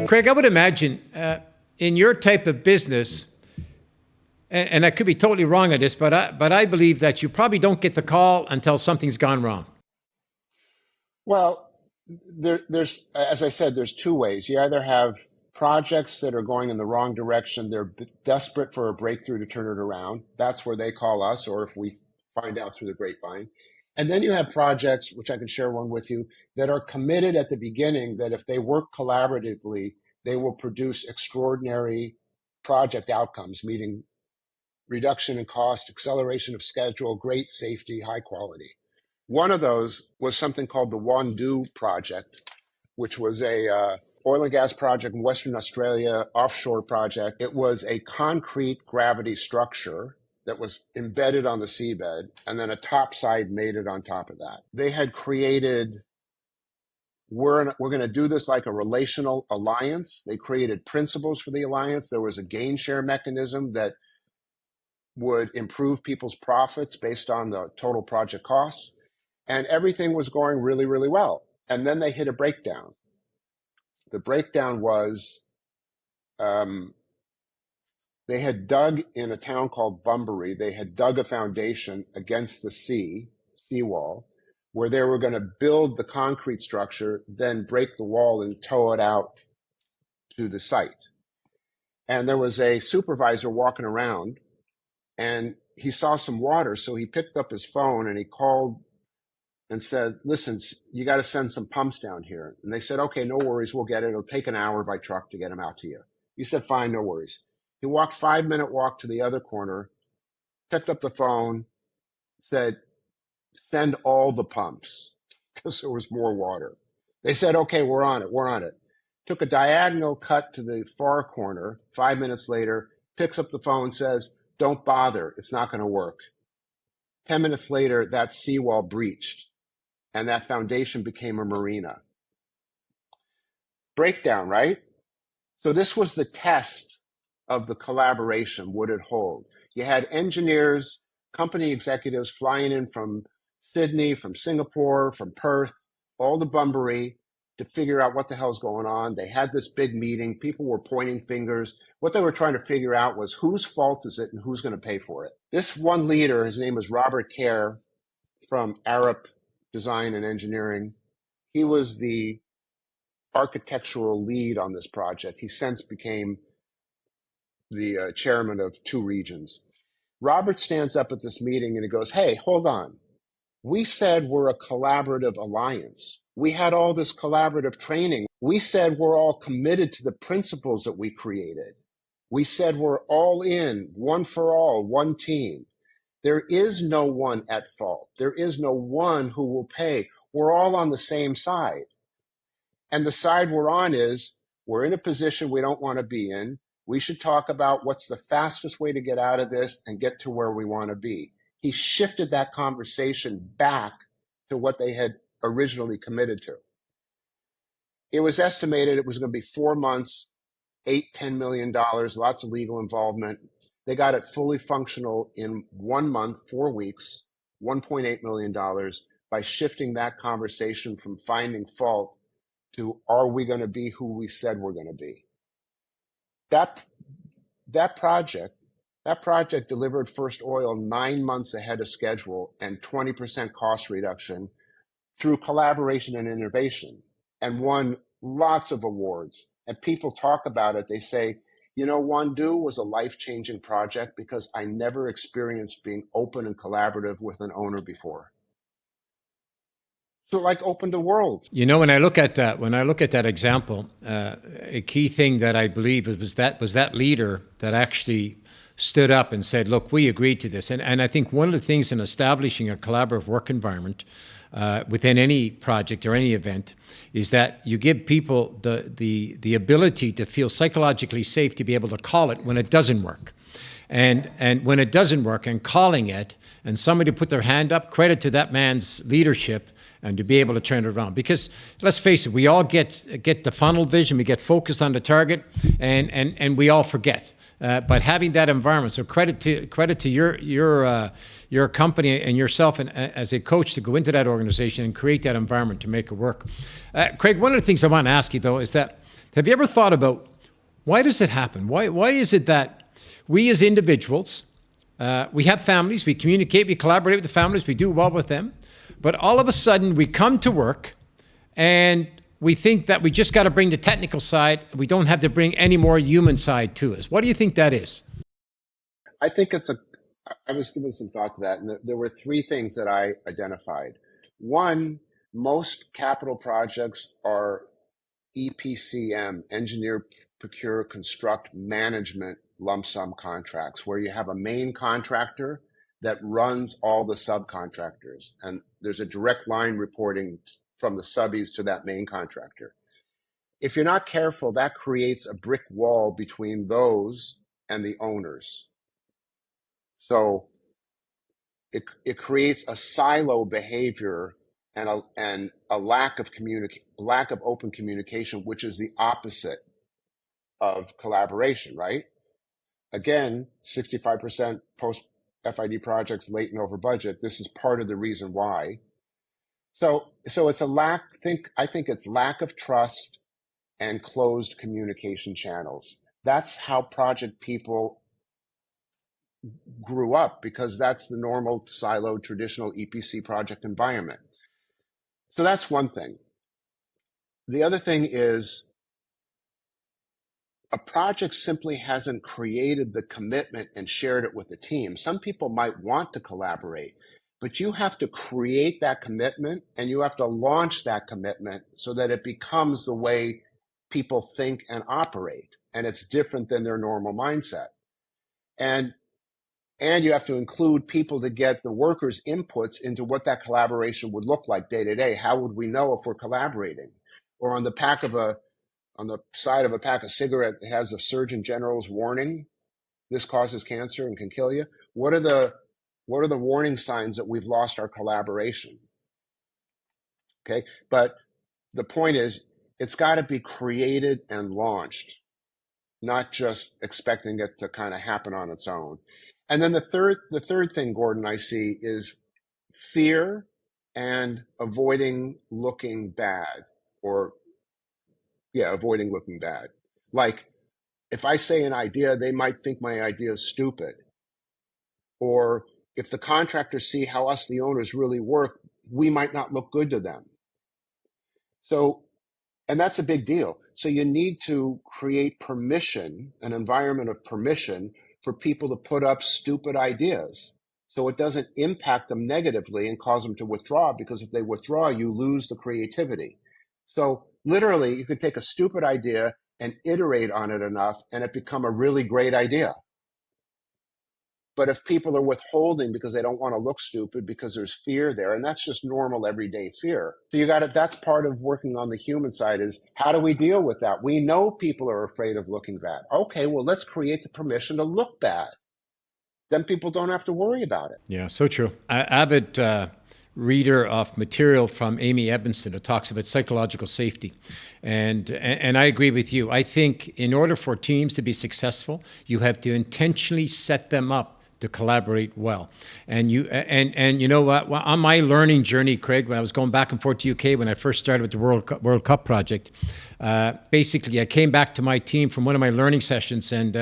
Craig, I would imagine in your type of business, and I could be totally wrong on this, but I believe that you probably don't get the call until something's gone wrong. Well, there's, as I said, there's two ways. You either have projects that are going in the wrong direction, they're desperate for a breakthrough to turn it around. That's where they call us, or if we find out through the grapevine. And then you have projects, which I can share one with you, that are committed at the beginning that if they work collaboratively, they will produce extraordinary project outcomes, meaning reduction in cost, acceleration of schedule, great safety, high quality. One of those was something called the Wandoo project, which was a oil and gas project in Western Australia, offshore project. It was a concrete gravity structure that was embedded on the seabed, and then a topside made it on top of that. They had created, we're going to do this like a relational alliance. They created principles for the alliance. There was a gain share mechanism that would improve people's profits based on the total project costs. And everything was going really, really well. And then they hit a breakdown. The breakdown was they had dug in a town called Bunbury, they had dug a foundation against the seawall, where they were going to build the concrete structure, then break the wall and tow it out to the site. And there was a supervisor walking around, and he saw some water, so he picked up his phone and he called and said, listen, you got to send some pumps down here. And they said, okay, no worries, we'll get it. It'll take an hour by truck to get them out to you. He said, fine, no worries. He walked 5-minute walk to the other corner, picked up the phone, said, send all the pumps, because there was more water. They said, okay, we're on it. Took a diagonal cut to the far corner. 5 minutes later, picks up the phone, says, don't bother, it's not going to work. 10 minutes later, that seawall breached, and that foundation became a marina. Breakdown, right? So this was the test of the collaboration, would it hold? You had engineers, company executives flying in from Sydney, from Singapore, from Perth, all to Bunbury to figure out what the hell's going on. They had this big meeting. People were pointing fingers. What they were trying to figure out was whose fault is it and who's going to pay for it. This one leader, his name was Robert Kerr from Arup Design and Engineering. He was the architectural lead on this project. He since became the chairman of 2 regions. Robert stands up at this meeting and he goes, hey, hold on. We said we're a collaborative alliance. We had all this collaborative training. We said we're all committed to the principles that we created. We said we're all in, one for all, one team. There is no one at fault. There is no one who will pay. We're all on the same side. And the side we're on is we're in a position we don't want to be in. We should talk about what's the fastest way to get out of this and get to where we want to be. He shifted that conversation back to what they had originally committed to. It was estimated it was going to be 4 months, $10 million, lots of legal involvement. They got it fully functional in 1 month, 4 weeks, $1.8 million by shifting that conversation from finding fault to are we going to be who we said we're going to be. That project delivered first oil 9 months ahead of schedule and 20% cost reduction through collaboration and innovation, and won lots of awards. And people talk about it. They say, you know, Wandoo was a life-changing project because I never experienced being open and collaborative with an owner before. So like opened the world. You know, when I look at that example, a key thing that I believe was that leader that actually stood up and said, look, we agreed to this. And I think one of the things in establishing a collaborative work environment within any project or any event is that you give people the ability to feel psychologically safe to be able to call it when it doesn't work. And when it doesn't work and calling it and somebody put their hand up, credit to that man's leadership and to be able to turn it around. Because let's face it, we all get the funnel vision, we get focused on the target, and we all forget. But having that environment, so credit to your company and yourself and as a coach to go into that organization and create that environment to make it work. Craig, one of the things I want to ask you though is that Have you ever thought about why does it happen? Why is it that we as individuals, we have families, we communicate, we collaborate with the families, we do well with them, but all of a sudden we come to work and we think that we just got to bring the technical side. We don't have to bring any more human side to us. What do you think that is? I think I was giving some thought to that, and there were three things that I identified. One, most capital projects are EPCM, engineer, procure, construct, management lump sum contracts, where you have a main contractor that runs all the subcontractors, and there's a direct line reporting from the subbies to that main contractor. If you're not careful, that creates a brick wall between those and the owners. So it creates a silo behavior and a lack of open communication, which is the opposite of collaboration, right? Again, 65% post FID projects late and over budget. This is part of the reason why. So it's I think it's lack of trust and closed communication channels. That's how project people grew up, because that's the normal siloed traditional EPC project environment. So that's one thing. The other thing is a project simply hasn't created the commitment and shared it with the team. Some people might want to collaborate, but you have to create that commitment and you have to launch that commitment so that it becomes the way people think and operate. And it's different than their normal mindset. And you have to include people to get the workers' inputs into what that collaboration would look like day to day. How would we know if we're collaborating? Or on the side of a pack of cigarettes, it has a Surgeon General's warning: this causes cancer and can kill you. What are the warning signs that we've lost our collaboration? Okay, but the point is, it's got to be created and launched, not just expecting it to kind of happen on its own. And then the third thing, Gordon, I see is fear and avoiding looking bad, avoiding looking bad. Like, if I say an idea, they might think my idea is stupid. Or if the contractors see how us, the owners, really work, we might not look good to them. And that's a big deal. So you need to create permission, an environment of permission for people to put up stupid ideas, so it doesn't impact them negatively and cause them to withdraw, because if they withdraw, you lose the creativity. So literally, you could take a stupid idea and iterate on it enough and it become a really great idea. But if people are withholding because they don't want to look stupid, because there's fear there, and that's just normal everyday fear. So that's part of working on the human side, is how do we deal with that? We know people are afraid of looking bad. Okay, well, let's create the permission to look bad. Then people don't have to worry about it. Yeah, so true. Avid reader of material from Amy Edmondson that talks about psychological safety. And I agree with you. I think in order for teams to be successful, you have to intentionally set them up to collaborate well. And you know what? Well, on my learning journey, Craig, when I was going back and forth to UK, when I first started with the World Cup project, basically I came back to my team from one of my learning sessions, and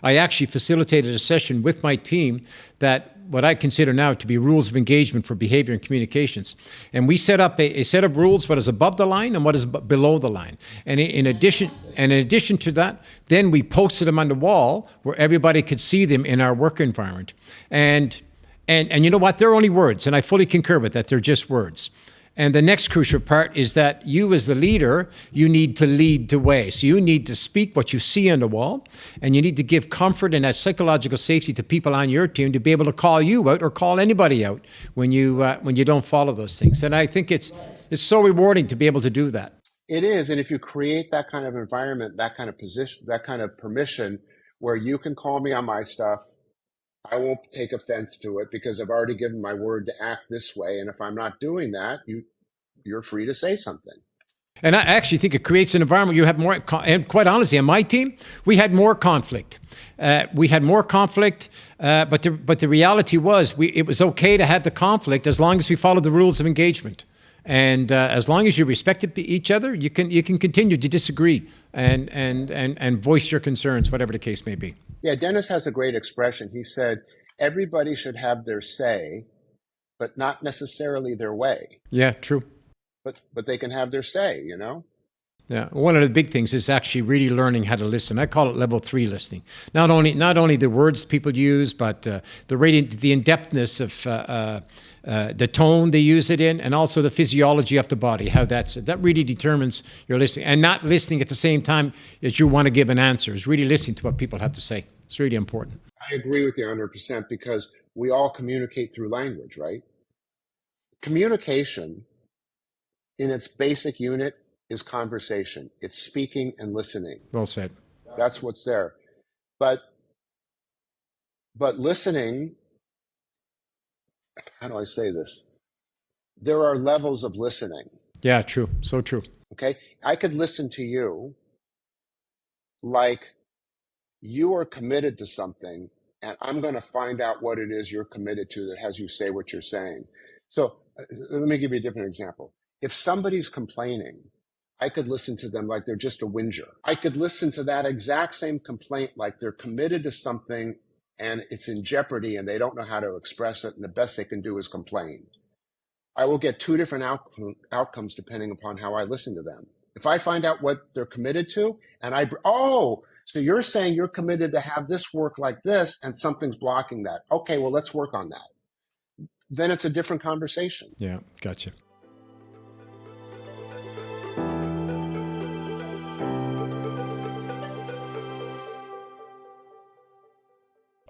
I actually facilitated a session with my team that what I consider now to be rules of engagement for behavior and communications. And we set up a set of rules, what is above the line and what is below the line. And in addition to that, then we posted them on the wall where everybody could see them in our work environment. And you know what? They're only words, and I fully concur with that. They're just words. And the next crucial part is that you, as the leader, you need to lead the way. So you need to speak what you see on the wall, and you need to give comfort and that psychological safety to people on your team to be able to call you out or call anybody out when you don't follow those things. And I think it's so rewarding to be able to do that. It is, and if you create that kind of environment, that kind of position, that kind of permission, where you can call me on my stuff, I won't take offense to it because I've already given my word to act this way. And if I'm not doing that, you're free to say something. And I actually think it creates an environment where you have more, and quite honestly, on my team, we had more conflict. But the reality was it was okay to have the conflict as long as we followed the rules of engagement. And as long as you respect each other, you can continue to disagree and voice your concerns, whatever the case may be. Yeah, Dennis has a great expression. He said, everybody should have their say, but not necessarily their way. Yeah, true. But they can have their say, you know? Yeah, one of the big things is actually really learning how to listen. I call it level 3 listening. Not only the words people use, but the in-depthness of the tone they use it in, and also the physiology of the body. How that really determines your listening, and not listening at the same time as you want to give an answer. Is really listening to what people have to say. It's really important. I agree with you 100% because we all communicate through language, right? Communication in its basic unit is conversation. It's speaking and listening. Well said. That's what's there. But listening, how do I say this? There are levels of listening. Yeah, true. So true. Okay? I could listen to you like you are committed to something, and I'm going to find out what it is you're committed to that has you say what you're saying. So let me give you a different example. If somebody's complaining, I could listen to them like they're just a whinger. I could listen to that exact same complaint like they're committed to something and it's in jeopardy and they don't know how to express it, and the best they can do is complain. I will get two different outcomes depending upon how I listen to them. If I find out what they're committed to, and so you're saying you're committed to have this work like this and something's blocking that. Okay, well, let's work on that. Then it's a different conversation. Yeah, gotcha.